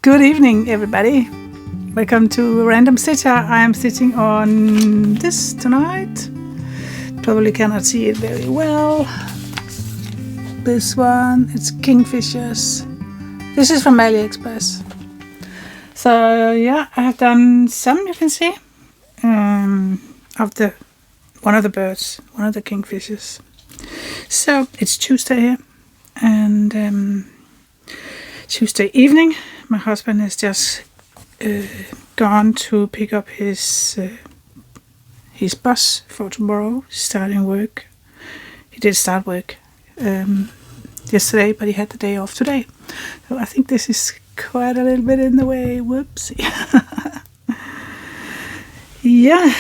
Good evening, everybody. Welcome to Random Stitcher. I am stitching on this tonight. Probably cannot see it very well. This one, it's Kingfishers. This is from Aliexpress. So yeah, I have done some, you can see, of one of the birds, one of the kingfishers. So it's Tuesday here, and Tuesday evening. My husband has just gone to pick up his bus for tomorrow, starting work. He did start work yesterday, but he had the day off today. So I think this is quite a little bit in the way. Whoopsie. Yeah,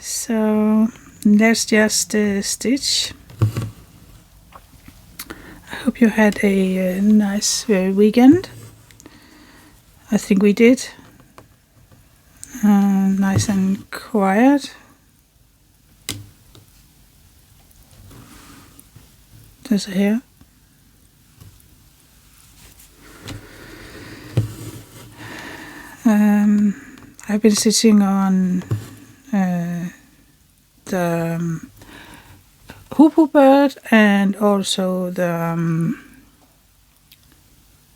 so let's just stitch. I hope you had a nice weekend. I think we did. Nice and quiet. There's a hair. I've been stitching on the hoo-hoo bird and also the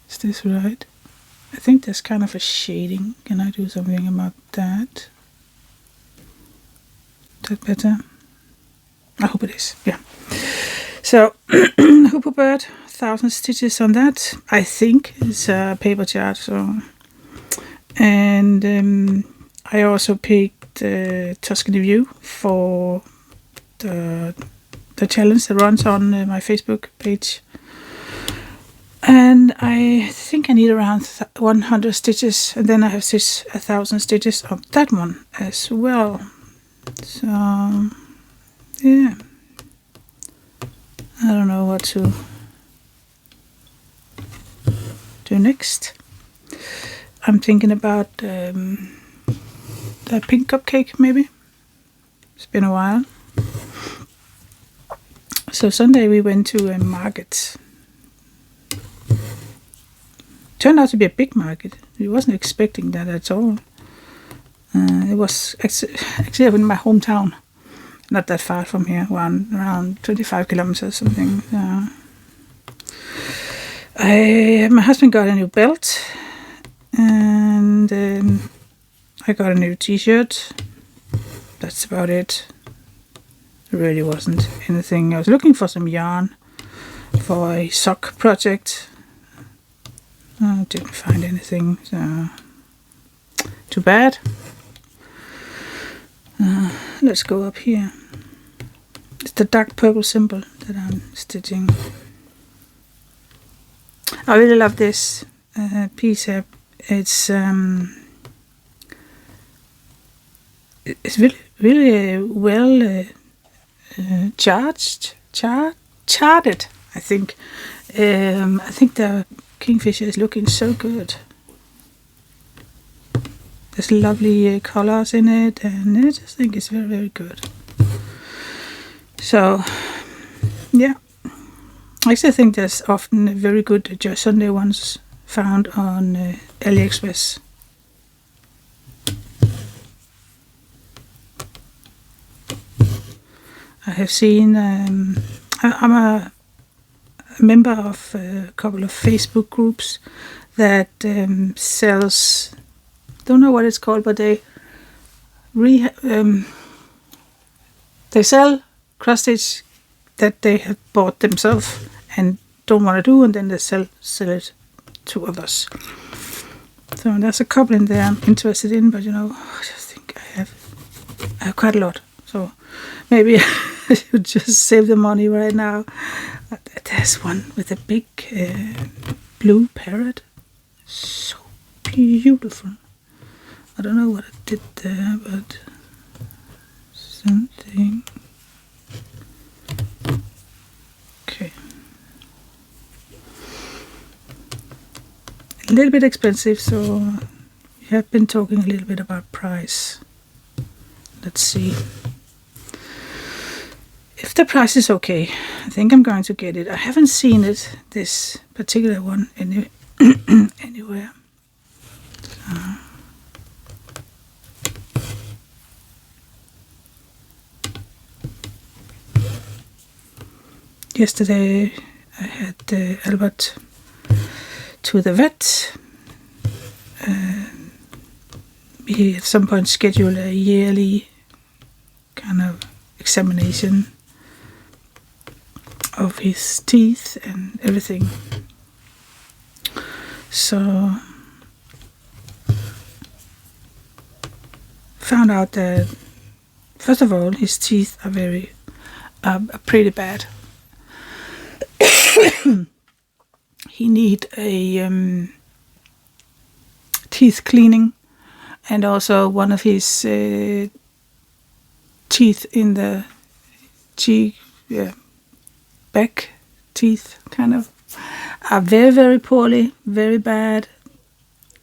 is this right? I think there's kind of a shading. Can I do something about that? Is that better? I hope it is. Yeah. So hoo-hoo bird, 1,000 stitches on that. I think it's a paper chart. So, and I also picked Tuscany View for the challenge that runs on my Facebook page. And I think I need around 100 stitches, and then I have stitched 1,000 stitches on that one as well. So yeah, I don't know what to do next. I'm thinking about the pink cupcake, maybe. It's been a while. So Sunday we went to a market. Turned out to be a big market. I wasn't expecting that at all. It was actually in my hometown, not that far from here, around 25 kilometers something. My husband got a new belt, and I got a new t-shirt. That's about it. There really wasn't anything. I was looking for some yarn for a sock project. I didn't find anything, so too bad. Let's go up here. It's the dark purple symbol that I'm stitching. I really love this piece here. It's really well charted. I think. I think the Kingfisher is looking so good. There's lovely colors in it, and I just think it's very, very good. So, yeah. I actually think there's often very good Joy Sunday ones found on Aliexpress. I have seen, I'm a member of a couple of Facebook groups that sells, don't know what it's called, but they sell cross stitch that they have bought themselves and don't want to do, and then they sell it to others. So there's a couple in there I'm interested in, but I just think I have quite a lot. So maybe I should just save the money right now. There's one with a big blue parrot. So beautiful. I don't know what I did there, but something. Okay. A little bit expensive, so we have been talking a little bit about price. Let's see. If the price is okay, I think I'm going to get it. I haven't seen it, this particular one, anywhere. Yesterday I had Albert to the vet. We at some point schedule a yearly kind of examination of his teeth and everything. So found out that first of all his teeth are pretty bad. He need a teeth cleaning, and also one of his teeth in the back teeth kind of are very, very poorly, very bad.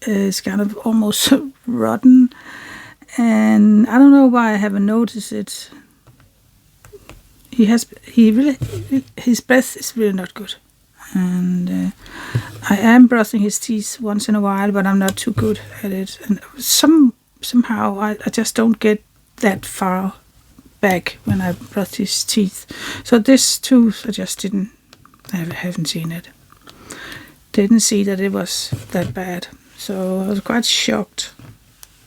It's kind of almost rotten, and I don't know why I haven't noticed it. His breath is really not good, and I am brushing his teeth once in a while, but I'm not too good at it, and somehow I just don't get that far back when I brush his teeth. So this tooth, I haven't seen it. Didn't see that it was that bad, so I was quite shocked.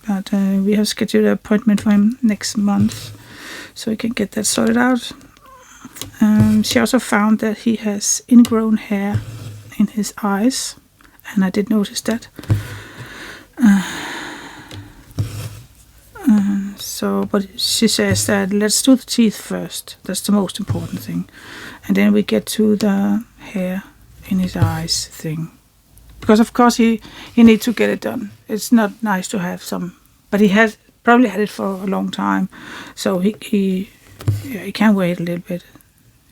But we have scheduled an appointment for him next month, so we can get that sorted out. She also found that he has ingrown hair in his eyes, and I did notice that. But she says that let's do the teeth first. That's the most important thing, and then we get to the hair in his eyes thing. Because of course he needs to get it done. It's not nice to have some, but he has probably had it for a long time, so he can't wait a little bit.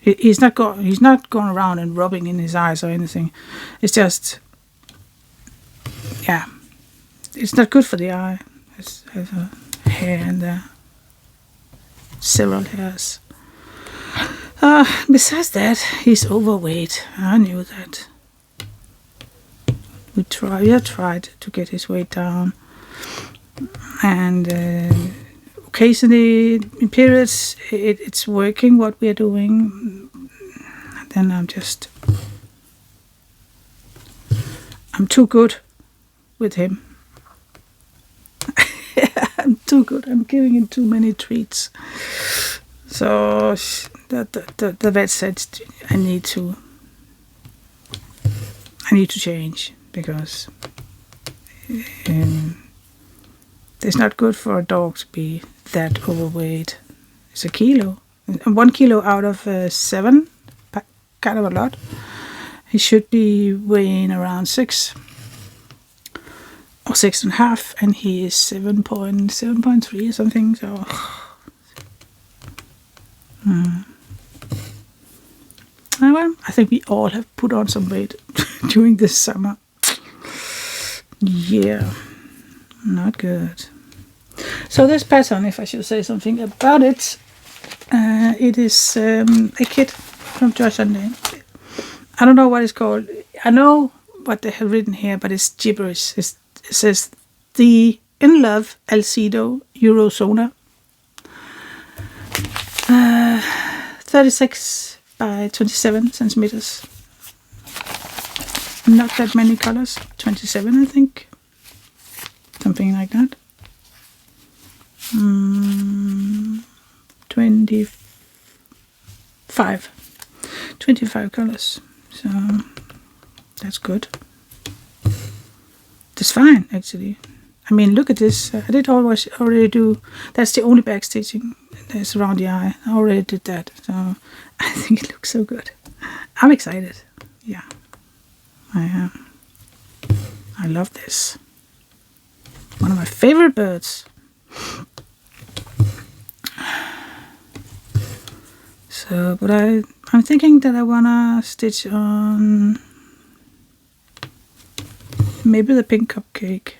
He's not going around and rubbing in his eyes or anything. It's just, it's not good for the eye. It's a hair and several hairs. Besides that, he's overweight. I knew that. We have tried to get his weight down, and occasionally in periods it's working what we are doing. Then I'm too good with him. I'm too good. I'm giving him too many treats. So the vet said I need to change, because it's not good for a dog to be that overweight. It's a kilo. And 1 kilo out of 7, kind of a lot. He should be weighing around 6 or 6.5, and he is 7.3 or something. So, well, I think we all have put on some weight during this summer. Yeah, not good. So this pattern, if I should say something about it, it is a kit from Joy Sunday. I don't know what it's called. I know what they have written here, but it's gibberish. It says the In Love Alcedo Eurozona, 36 by 27 centimeters. Not that many colors, 27 I think, something like that. 25 colors, so that's good. That's fine actually. I mean, look at this. I did already do. That's the only back stitching that's around the eye. I already did that, so I think it looks so good. I'm excited. Yeah, I am. I love this. One of my favorite birds. So, but I'm thinking that I wanna stitch on maybe the pink cupcake.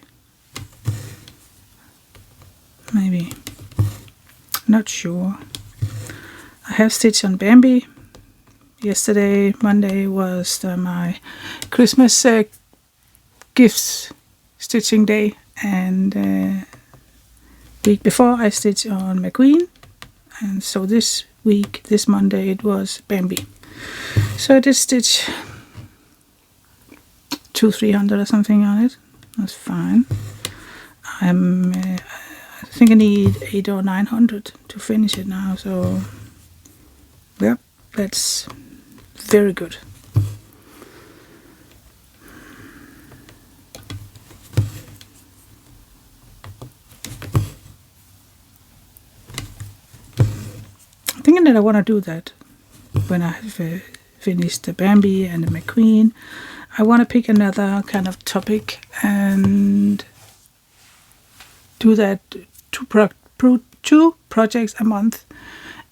Maybe. Not sure. I have stitched on Bambi. Yesterday, Monday, was my Christmas gifts stitching day, and week before I stitched on McQueen, and so this week, this Monday, it was Bambi. So I did stitch 200-300 or something on it. That's fine. I think I need 800 or 900 to finish it now, so yep, that's very good. I'm thinking that I want to do that when I have finished the Bambi and the McQueen. I want to pick another kind of topic and do that two projects a month,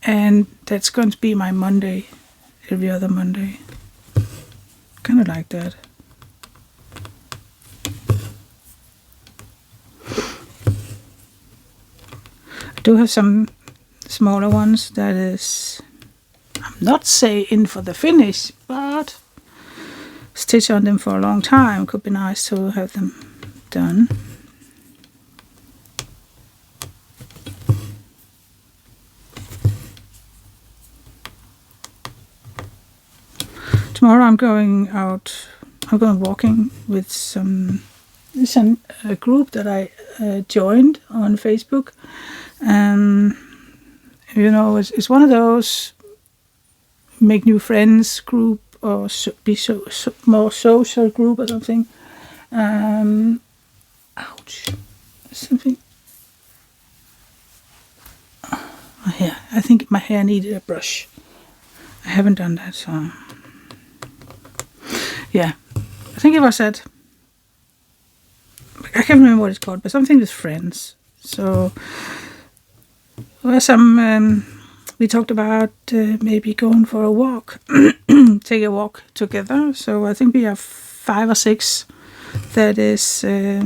and that's going to be my Monday, every other Monday. Kind of like that. I do have some smaller ones that is, I'm not saying for the finish, but stitch on them for a long time. Could be nice to have them done. Tomorrow I'm going out. I'm going walking with a group that I joined on Facebook. You know, it's one of those make new friends group, or more social group or something. Ouch! Something. My hair. I think my hair needed a brush. I haven't done that, so yeah. I think it was at, I can't remember what it's called, but something with friends. So we talked about maybe going for a walk, take a walk together. So I think we have 5 or 6 that is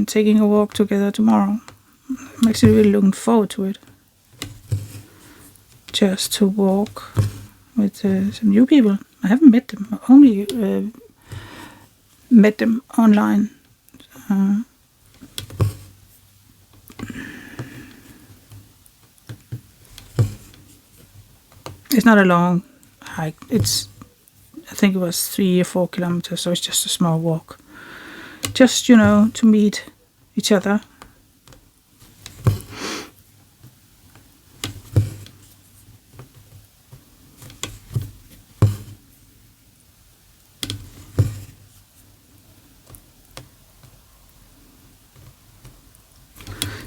taking a walk together tomorrow. I'm actually really looking forward to it. Just to walk with some new people. I haven't met them, only met them online. It's not a long hike. I think it was 3 or 4 kilometers, so it's just a small walk. Just, you know, to meet each other.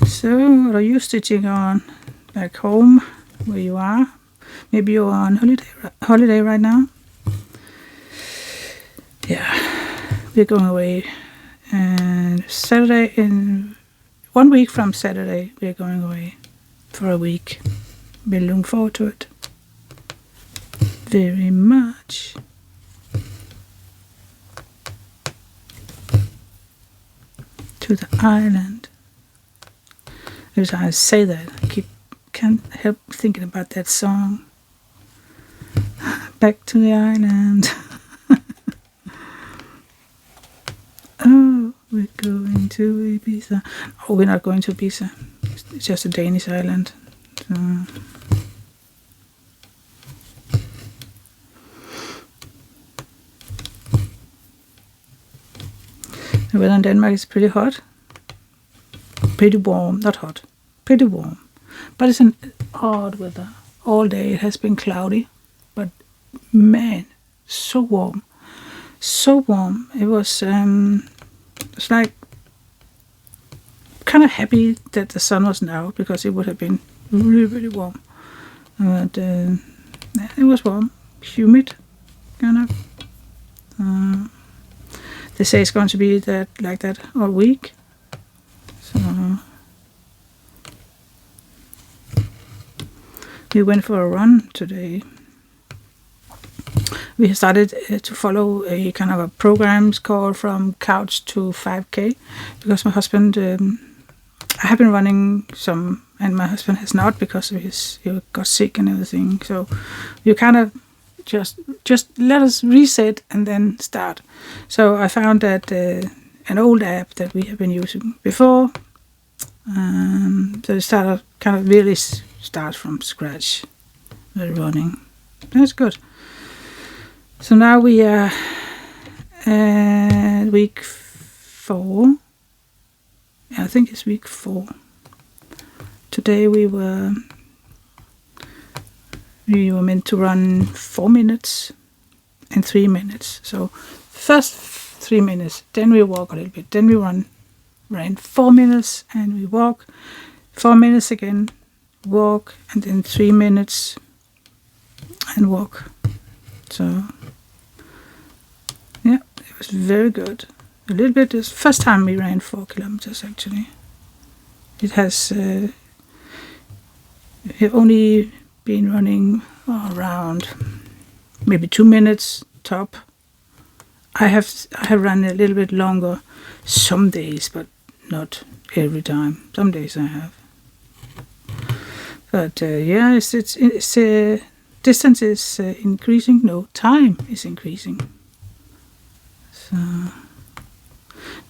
So, what are you stitching on back home, where you are? Maybe you're on holiday right now. Yeah, we're going away, and Saturday, in 1 week from Saturday, we're going away for a week. We're looking forward to it very much. To the island. Every time I say that, I can't help thinking about that song. Back to the island. Oh, we're going to Ibiza. Oh, we're not going to Ibiza. It's just a Danish island. So. The weather in Denmark is pretty hot. Pretty warm, not hot. Pretty warm. But it's an odd weather. All day it has been cloudy. But man, so warm. So warm. It was it's like kind of happy that the sun wasn't out, because it would have been really, really warm. But it was warm. Humid, kind of. They say it's going to be like that all week. So we went for a run today. We started to follow a kind of a program called From Couch to 5K, because my husband, I have been running some, and my husband has not, because of he got sick and everything. So you kind of just let us reset and then start. So I found that an old app that we have been using before. So it kind of really start from scratch, the running. That's good. So now we are at week 4. Yeah, I think it's week 4. Today we were meant to run 4 minutes and 3 minutes. So first 3 minutes, then we walk a little bit, then we ran 4 minutes and we walk, 4 minutes again, walk, and then 3 minutes and walk. So yeah, it was very good. A little bit. This first time we ran 4 kilometers actually. It has we've only been running around maybe 2 minutes top. I have run a little bit longer some days, but not every time. Some days I have. But yeah, it's distance is increasing. No, time is increasing. So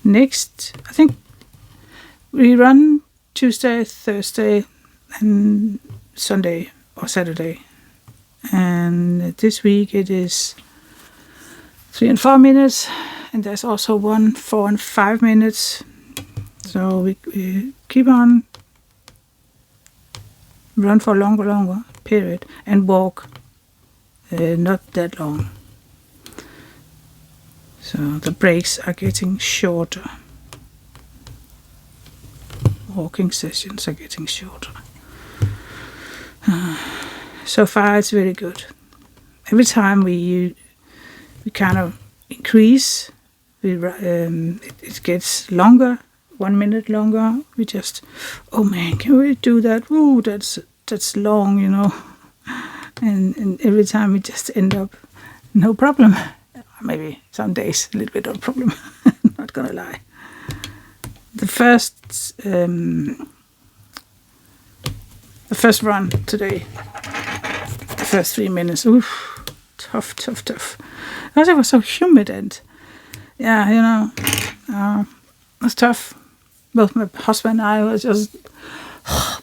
next, I think we run Tuesday, Thursday, and Sunday or Saturday. And this week it is 3 and 4 minutes, and there's also 1, 4 and 5 minutes. So we keep on run for longer period and walk not that long. So the breaks are getting shorter. Walking sessions are getting shorter. So far it's very good. Every time we kind of increase, it gets longer, 1 minute longer. We just, oh man, can we do that? Ooh, that's long, you know. And every time we just end up, no problem. Maybe some days a little bit of a problem. Not gonna lie. The first run today, the first 3 minutes, oof, tough. Because it was so humid and, yeah, you know, it was tough. Both my husband and I were just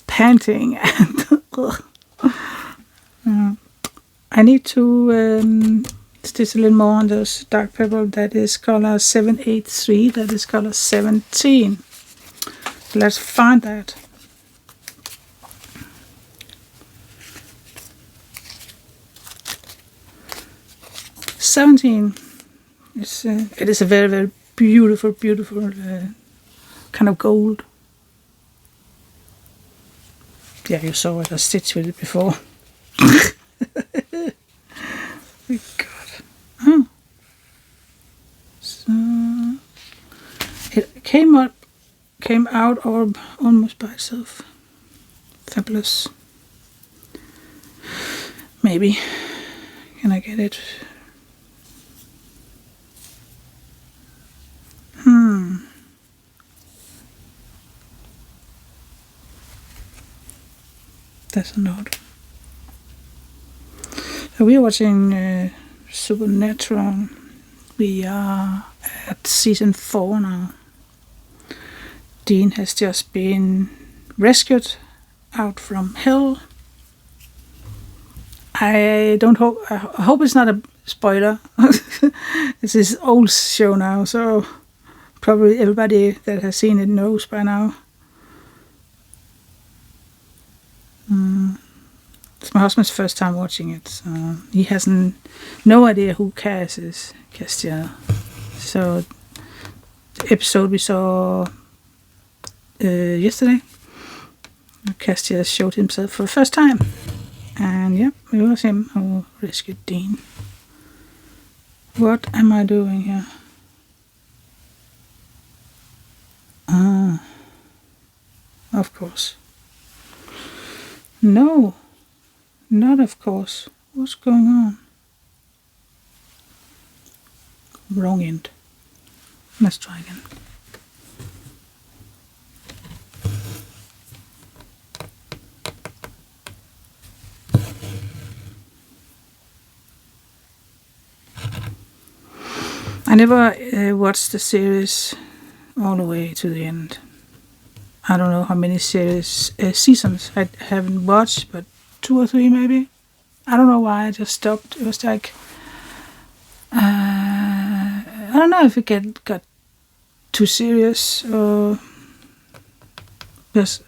panting and I need to stitch a little more on those dark purple. That is color 783, that is color 17. So let's find that. It is a very, very beautiful kind of gold. Yeah, you saw it. I stitched with it before. My God. Oh. So it came out almost by itself. Fabulous. Maybe. Can I get it? That's a note. So we are watching Supernatural. We are at season 4 now. Dean has just been rescued out from hell. I hope it's not a spoiler. It's this old show now, so probably everybody that has seen it knows by now. It's my husband's first time watching it, so he has no idea who Cass is. Castia. So the episode we saw yesterday, Castia showed himself for the first time, and yeah, it was him who rescued Dean. What am I doing here? Of course. No, not of course. What's going on? Wrong end. Let's try again. I never watched the series all the way to the end. I don't know how many seasons I haven't watched, but 2 or 3 maybe. I don't know why I just stopped. It was like I don't know if it got too serious, or because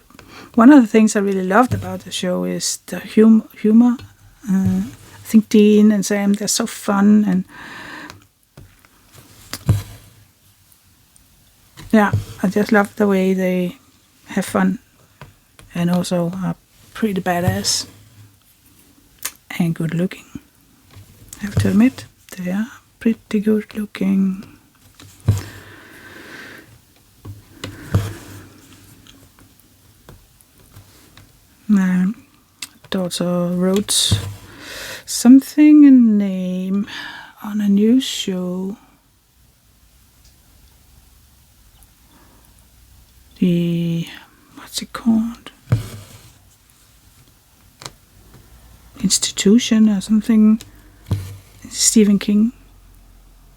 one of the things I really loved about the show is the humor. I think Dean and Sam, they're so fun, and yeah, I just love the way they have fun and also are pretty badass and good looking. I have to admit, they are pretty good looking. My daughter wrote something, a name, on a new show. What's it called? Institution or something. Stephen King.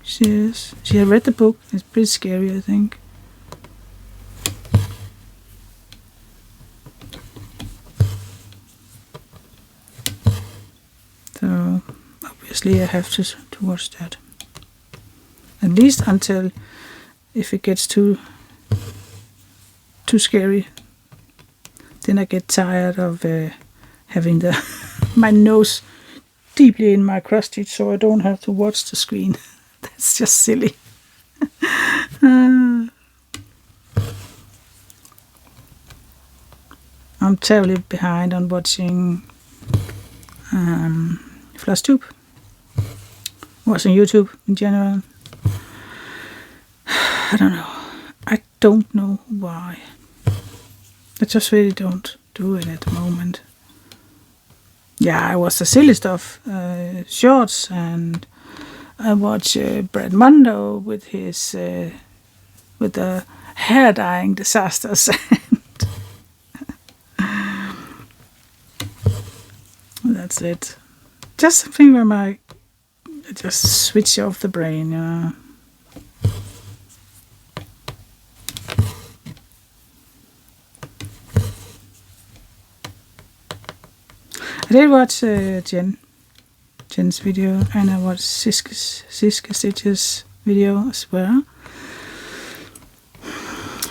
She had read the book. It's pretty scary, I think. So obviously I have to watch that. At least until, if it gets too scary, then I get tired of having my nose deeply in my cross-stitch, so I don't have to watch the screen. That's just silly. I'm terribly behind on watching FlossTube, watching YouTube in general. I don't know. I don't know why. I just really don't do it at the moment. Yeah, I watch the silly stuff, shorts, and I watch Brad Mondo with his with the hair dyeing disasters. That's it. Just something where I just switch off the brain. I did watch Jen's video, and I watched Siska Stitch's video as well.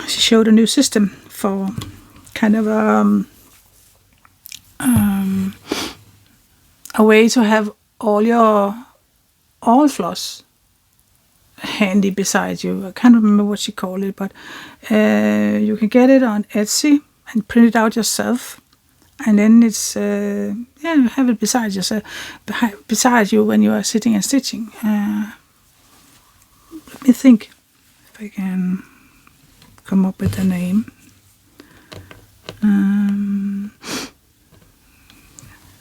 She showed a new system for kind of a way to have all floss handy beside you. I can't remember what she called it, but you can get it on Etsy and print it out yourself. And then it's you have it beside you when you are sitting and stitching. Let me think if I can come up with a name.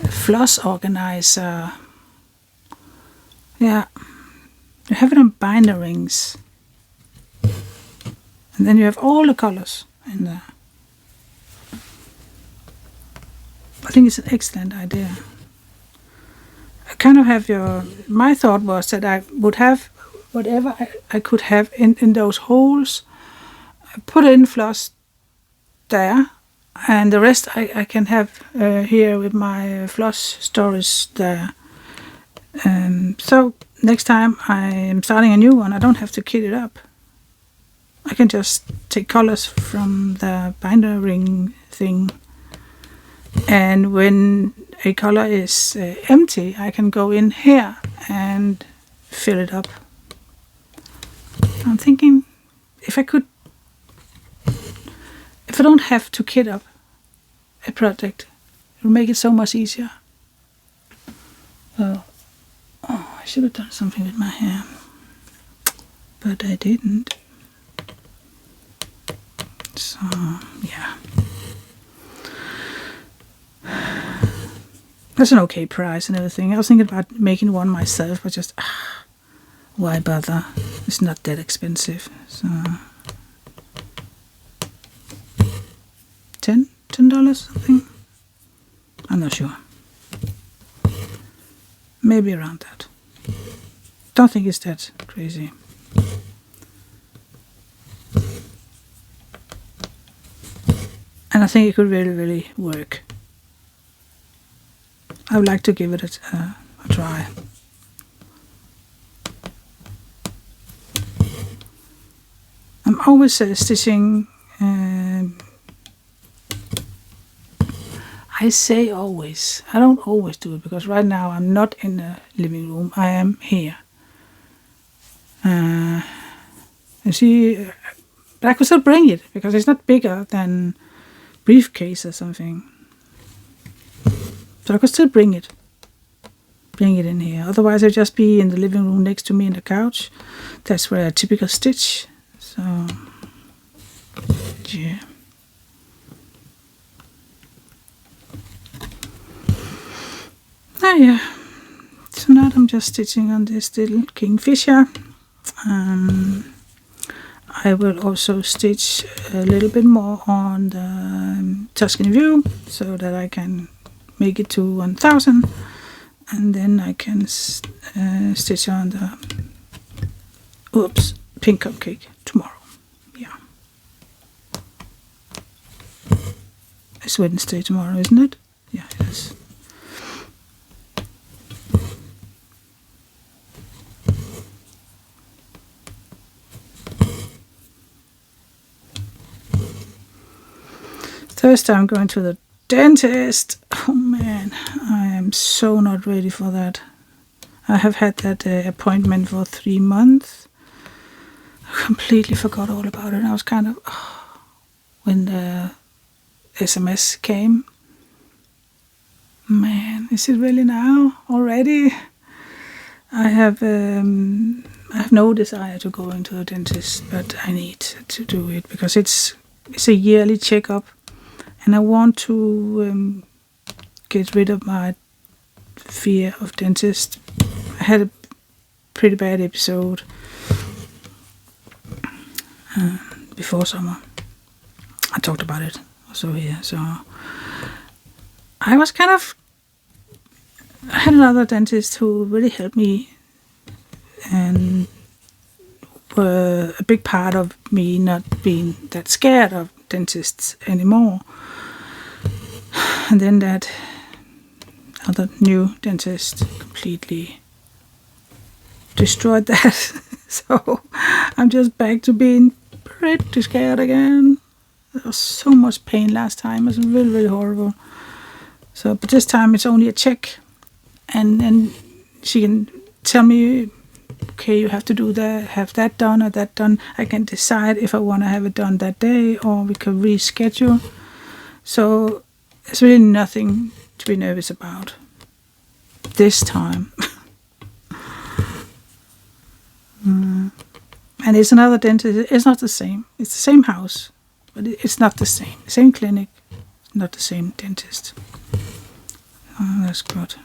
Floss organizer. Yeah, you have it on binder rings, and then you have all the colors in there. I think it's an excellent idea. I kind of have my thought was that I would have whatever I could have in those holes. I put in floss there, and the rest I can have here with my floss storage there. So next time I'm starting a new one, I don't have to kit it up. I can just take colors from the binder ring thing. And when a color is empty, I can go in here and fill it up. I'm thinking if I don't have to kit up a project, it will make it so much easier. I should have done something with my hair, but I didn't. So, yeah. That's an okay price and everything. I was thinking about making one myself, but just why bother? It's not that expensive. So $10 something. I'm not sure. Maybe around that. Don't think it's that crazy. And I think it could really, really work. I would like to give it a try. always stitching. I say always. I don't always do it because right now I'm not in the living room. I am here. You see, but I could still bring it because it's not bigger than briefcase or something. So I could still bring it in here. Otherwise I'd just be in the living room next to me in the couch. That's where I typical stitch. So yeah. Yeah. Tonight I'm just stitching on this little Kingfisher. I will also stitch a little bit more on the Tuscany View so that I can make it to 1000, and then I can stitch on the pink cupcake tomorrow. Yeah, it's Wednesday tomorrow, isn't it? Yeah, it is. Thursday I'm going to the dentist. Oh man, I am so not ready for that. I have had that appointment for 3 months. I completely forgot all about it. I was kind of when the SMS came. Man, is it really now already? I have no desire to go into the dentist, but I need to do it because it's a yearly checkup. And I want to get rid of my fear of dentists. I had a pretty bad episode before summer. I talked about it also here. So I had another dentist who really helped me and were a big part of me not being that scared of dentists anymore. And then that other new dentist completely destroyed that. So I'm just back to being pretty scared again. There was so much pain last time. It was really, really horrible. So, but this time it's only a check, and she can tell me, okay, you have to do that, have that done or that done. I can decide if I want to have it done that day, or we can reschedule. So there's really nothing to be nervous about this time. And it's another dentist. It's not the same. It's the same house, but it's not the same. Same clinic, not the same dentist. Oh, that's good.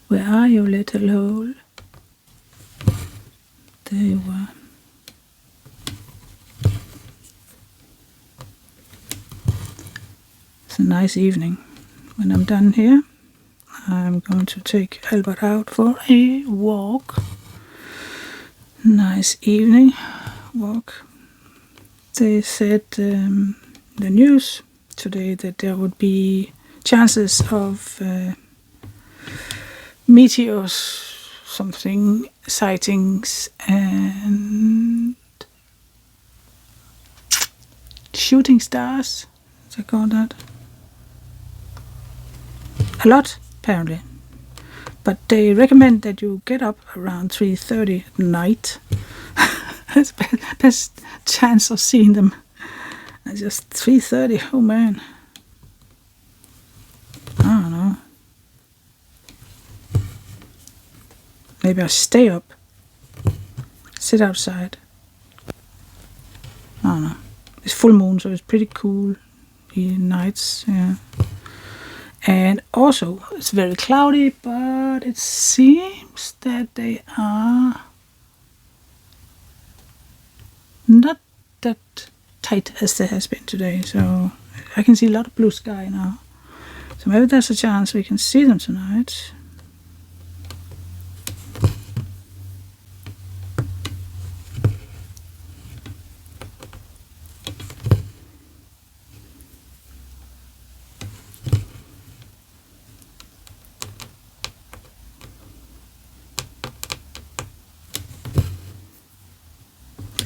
Where are you, little hole? There you are. It's a nice evening. When I'm done here, I'm going to take Albert out for a walk. Nice evening walk. They said the news today that there would be chances of meteors, something, sightings, and shooting stars. They call that a lot, apparently. But they recommend that you get up around 3:30 at night. That's the best chance of seeing them. It's just 3:30. Oh man. I don't know. Maybe I'll stay up, sit outside. I don't know. It's full moon, so it's pretty cool nights. Yeah. And also, it's very cloudy, but it seems that they are not that tight as there has been today. So I can see a lot of blue sky now. So maybe there's a chance we can see them tonight.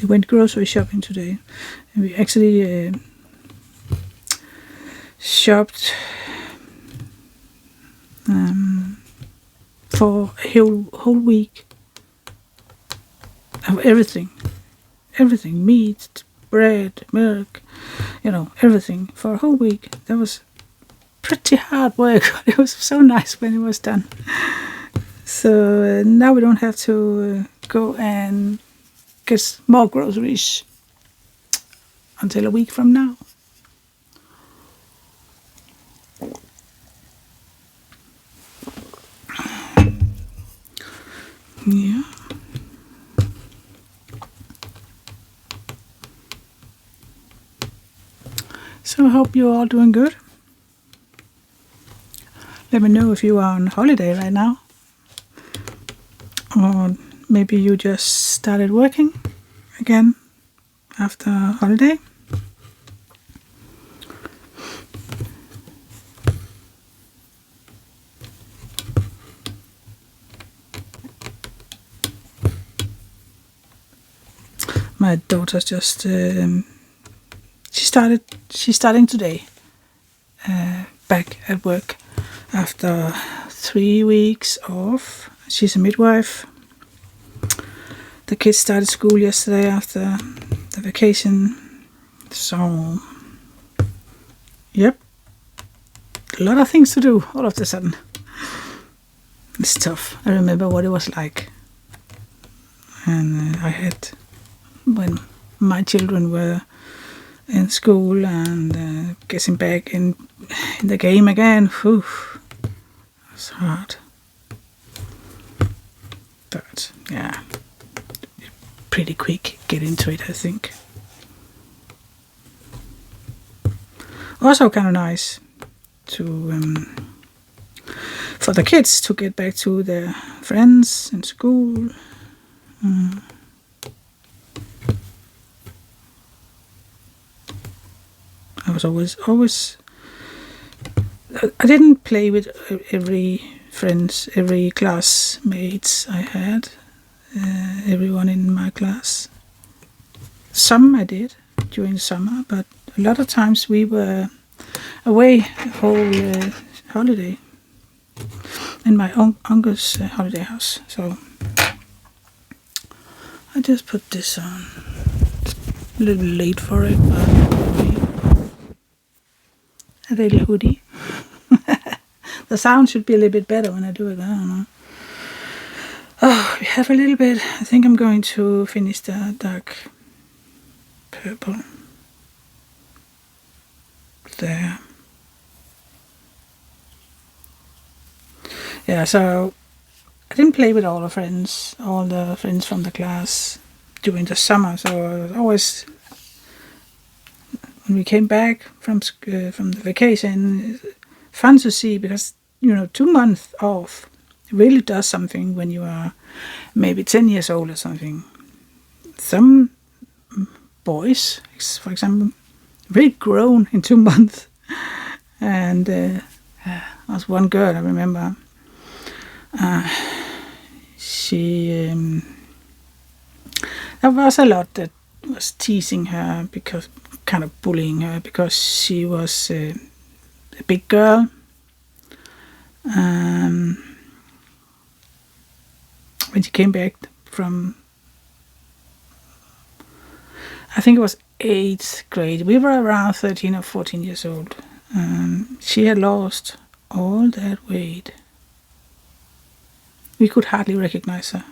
We went grocery shopping today, and we actually shopped for a whole week of everything, meat, bread, milk, everything for a whole week. That was pretty hard work, but it was so nice when it was done. So now we don't have to go and get more groceries until a week from now. Yeah. So I hope you're all doing good. Let me know if you are on holiday right now. Or maybe you just started working again after holiday. My daughter's just she's starting today back at work after 3 weeks off. She's a midwife. The kids started school yesterday after the vacation. So, yep, a lot of things to do all of a sudden. It's tough. I remember what it was like. And I had, when my children were in school and getting back in the game again, whew, it was hard. But yeah, pretty quick get into it, I think. Also kind of nice to for the kids to get back to their friends in school. I was always I didn't play with every classmates I had, everyone in my class. Some I did during the summer, but a lot of times we were away the whole holiday in my uncle's holiday house. So I just put this on. It's a little late for it, but a little hoodie. The sound should be a little bit better when I do it. I don't know. Oh, we have a little bit. I think I'm going to finish the dark purple there. Yeah, so I didn't play with all the friends from the class during the summer. So I was always, when we came back from the vacation, fun to see, because 2 months off really does something when you are maybe 10 years old or something. Some boys, for example, really grown in 2 months. And there was one girl, I remember, there was a lot that was teasing her, because kind of bullying her, because she was a big girl. When she came back from, I think it was 8th grade, we were around 13 or 14 years old. She had lost all that weight. We could hardly recognize her.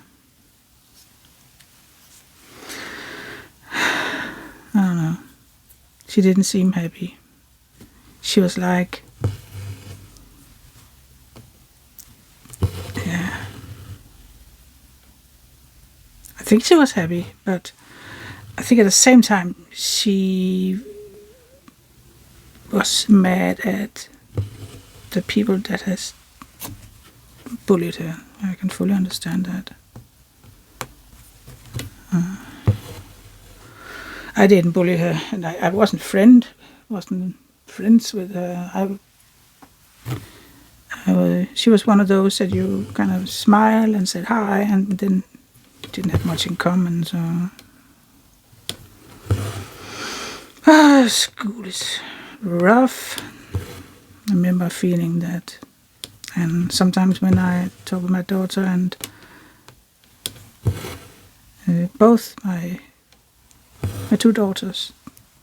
I don't know. She didn't seem happy. She was like, yeah. I think she was happy, but I think at the same time she was mad at the people that has bullied her. I can fully understand that. I didn't bully her, and I wasn't friends with her. She was one of those that you kind of smile and said hi, and then didn't have much in common. So School is rough. I remember feeling that. And sometimes when I talk with my daughter and both my two daughters,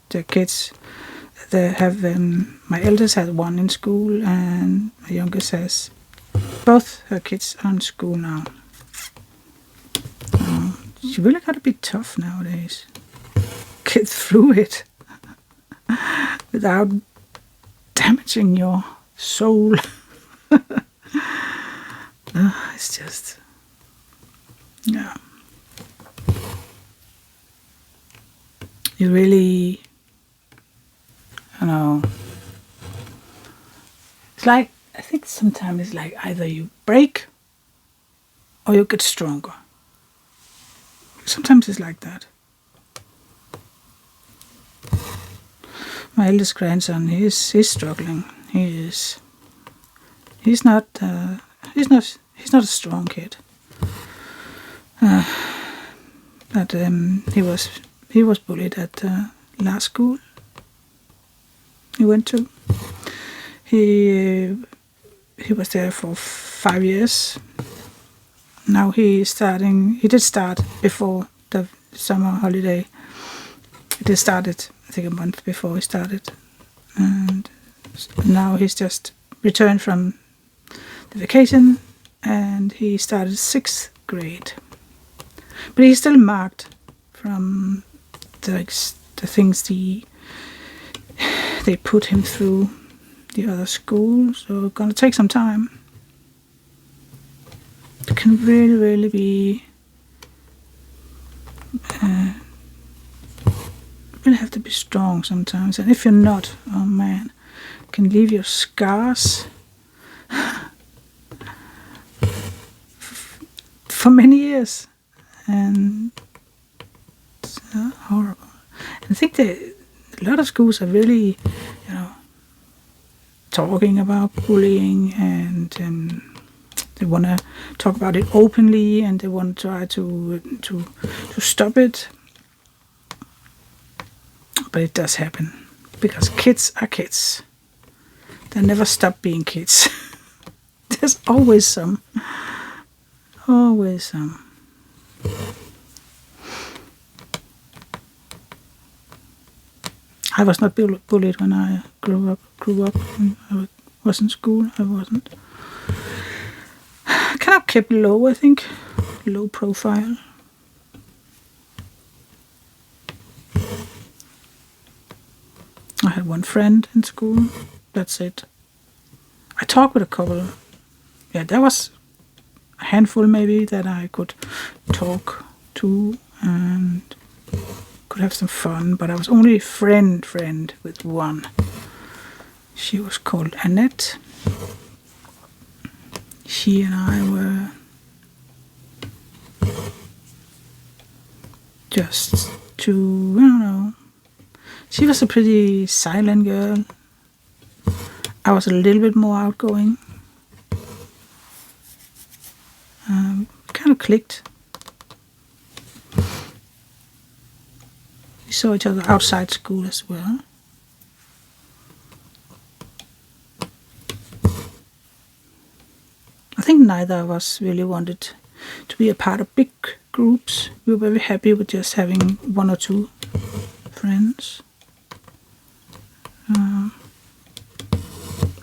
their kids, they have my eldest has one in school and my youngest has both her kids are in school now. She really got to be tough nowadays. Get through it without damaging your soul. It's just, yeah. You really, it's like, I think sometimes it's like either you break or you get stronger. Sometimes it's like that. My eldest grandson, he's struggling. He's not a strong kid. But he was bullied at last school he went to. He was there for 5 years. Now he did start before the summer holiday. It had started, I think, a month before he started. And now he's just returned from the vacation and he started 6th grade. But he's still marked from the things they put him through the other school, so it's gonna take some time. It can really, really be really have to be strong sometimes, and if you're not, oh man, it can leave your scars for many years, and it's horrible. And I think that a lot of schools are really, talking about bullying, and they want to talk about it openly, and they want to try to stop it. But it does happen, because kids are kids. They never stop being kids. There's always some. Always some. I was not bullied when I grew up. When I was in school, I wasn't. Kind of kept low, I think. Low profile. I had one friend in school. That's it. I talked with a couple. Yeah, there was a handful maybe that I could talk to and could have some fun, but I was only friend with one. She was called Annette. She and I were just two, I don't know. She was a pretty silent girl. I was a little bit more outgoing. Kind of clicked. We saw each other outside school as well. I think neither of us really wanted to be a part of big groups. We were very happy with just having one or two friends.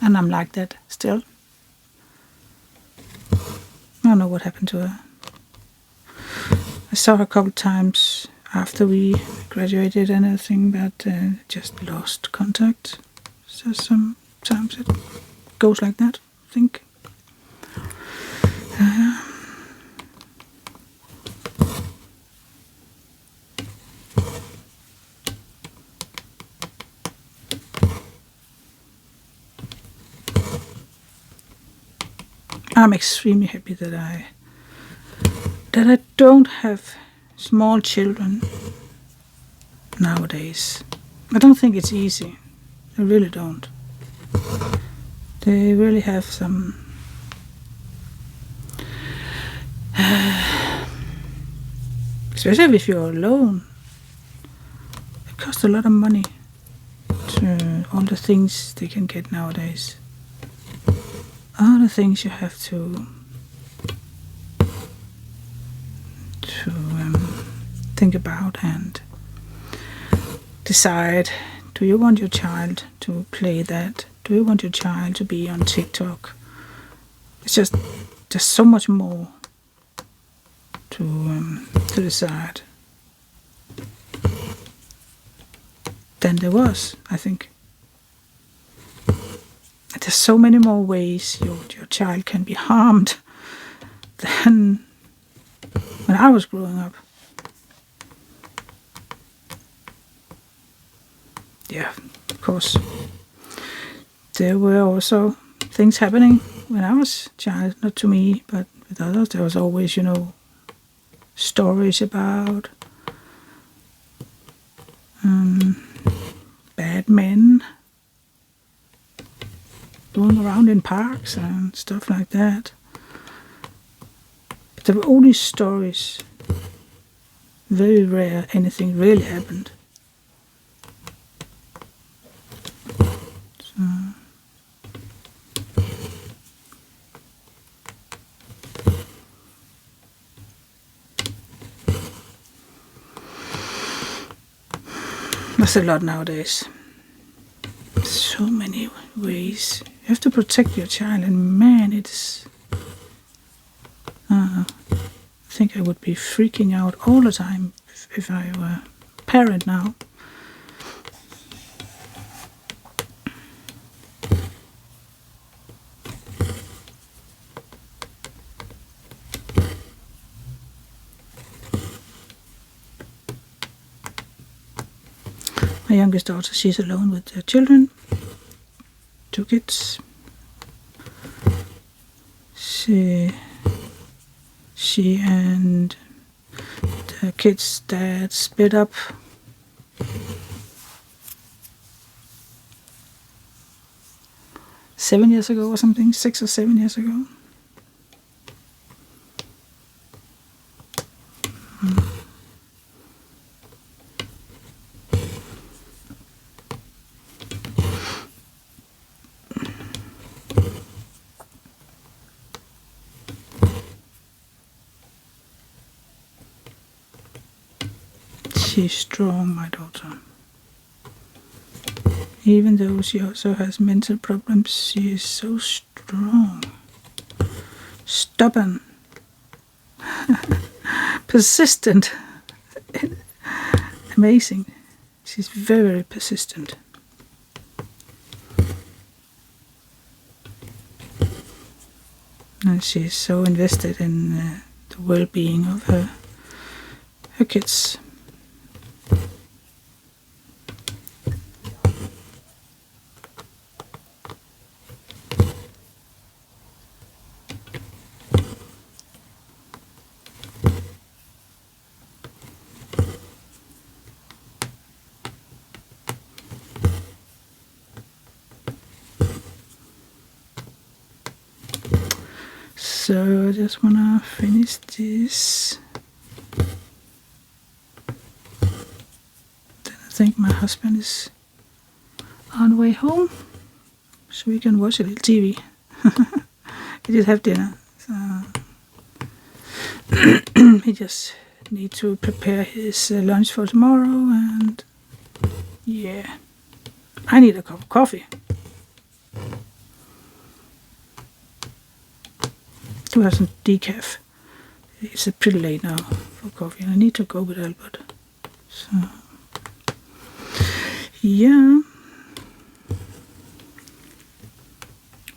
And I'm like that still. I don't know what happened to her. I saw her a couple times after we graduated and everything, but just lost contact. So sometimes it goes like that, I think. I'm extremely happy that I don't have small children nowadays. I don't think it's easy. I really don't. They really have some especially if you're alone. It costs a lot of money all the things they can get nowadays. All the things you have to think about and decide. Do you want your child to play that? Do you want your child to be on TikTok? It's just there's so much more to decide than there was, I think. There's so many more ways your child can be harmed than when I was growing up. Yeah, of course. There were also things happening when I was a child, not to me, but with others. There was always, stories about bad men going around in parks and stuff like that. But there were only stories. Very rare anything really happened. So. There's a lot nowadays. So many ways. You have to protect your child, and man, it's... I think I would be freaking out all the time if I were a parent now. My youngest daughter, she's alone with her children, 2 kids. She and the kids' dad split up. Seven years ago or something, 6 or 7 years ago. She's strong, my daughter. Even though she also has mental problems, she is so strong. Stubborn. Persistent. Amazing. She's very, very persistent. And she's so invested in the well-being of her kids. So I just wanna finish this. Then I think my husband is on the way home, so we can watch a little TV. We just have dinner. So he just need to prepare his lunch for tomorrow, and yeah, I need a cup of coffee. To have some decaf. It's pretty late now for coffee, and I need to go with Albert. So, yeah.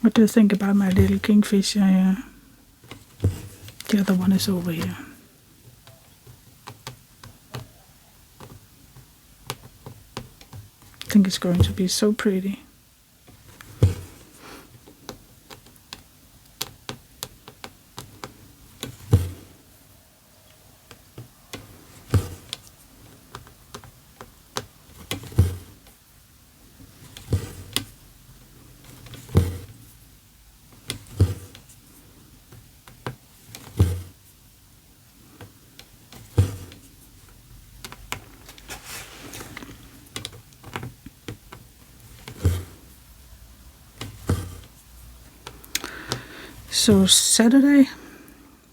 What do you think about my little kingfisher? The other one is over here. I think it's going to be so pretty. So Saturday,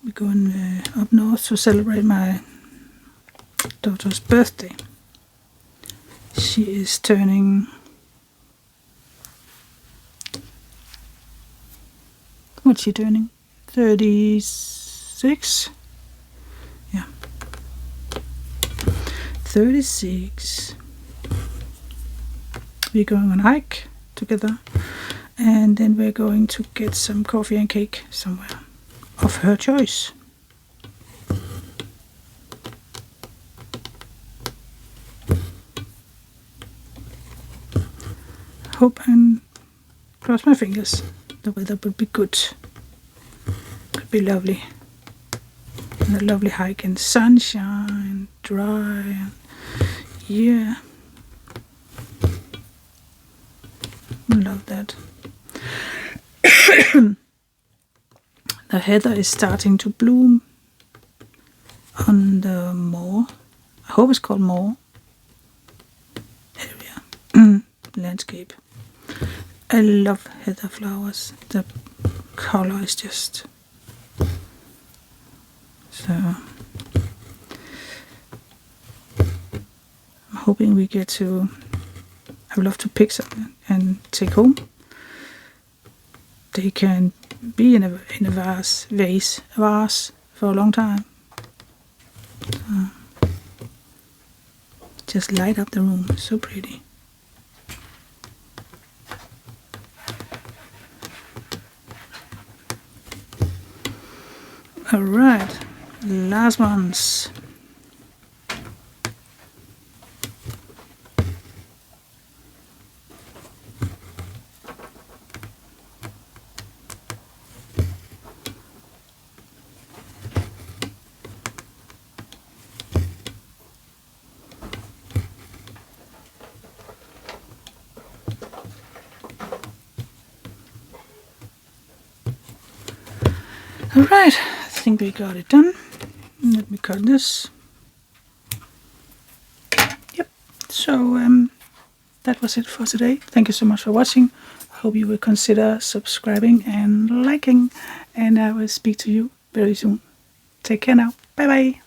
we're going up north to celebrate my daughter's birthday. She is turning... What's she turning? 36? Yeah. 36. We're going on a hike together, and then we're going to get some coffee and cake somewhere of her choice. Hope and cross my fingers the weather will be good. Could be lovely. And a lovely hike in sunshine, dry, yeah. Love that. The heather is starting to bloom on the moor. I hope it's called moor area. Landscape. I love heather flowers. The color is just so. I'm hoping we get to. I would love to pick some and take home. They can be in a vase for a long time. Just light up the room. So pretty. All right, last ones. All right, I think we got it done. Let me cut this. Yep, so that was it for today. Thank you so much for watching. I hope you will consider subscribing and liking, and I will speak to you very soon. Take care now. Bye bye.